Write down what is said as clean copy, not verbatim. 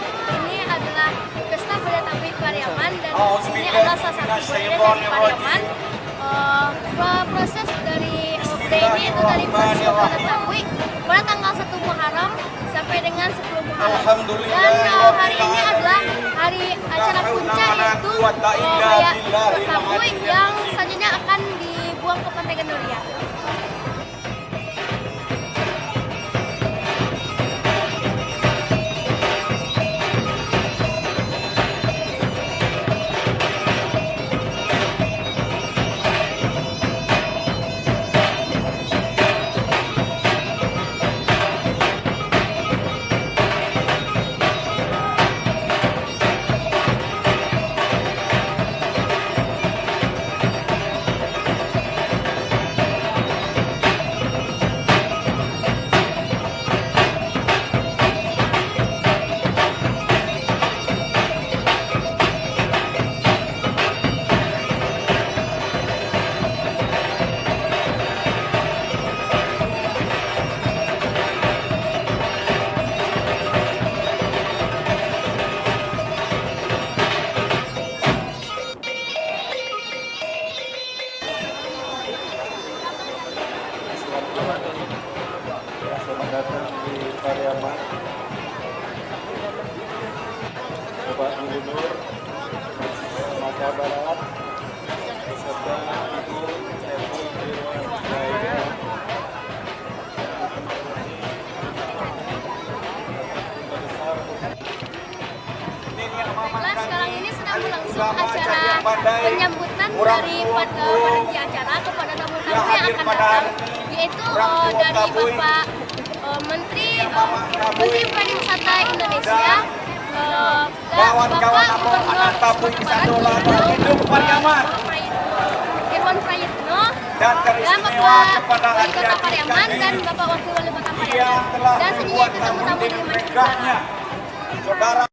ini adalah pesta budaya Tabuik Pariaman dan ini adalah salah satu budaya dari Pariaman. Proses dari budaya ini itu dari proses budaya Tabuik pada tanggal 1 Muharram sampai dengan 10 Muharram. Dan hari ini adalah hari acara puncak yaitu budaya Tabuik yang selanjutnya akan dibuang ke Pantai Gandolia. Selamat datang di Pariaman, Bapak Gubernur Sumatera Barat beserta Ibu Evo Dewa. Sekarang ini sedang berlangsung acara penyambutan dari panitia acara kepada tamu-tamu yang akan datang, yaitu dari Bapak Menteri Pariwisata Indonesia, Bapak Gubernur Irwan Prayitno, dan Bapak Wali Kota Pariaman dan Bapak Wakil Wali Kota Pariaman, dan selanjutnya itu tamu-tamu dari masyarakat. Saudara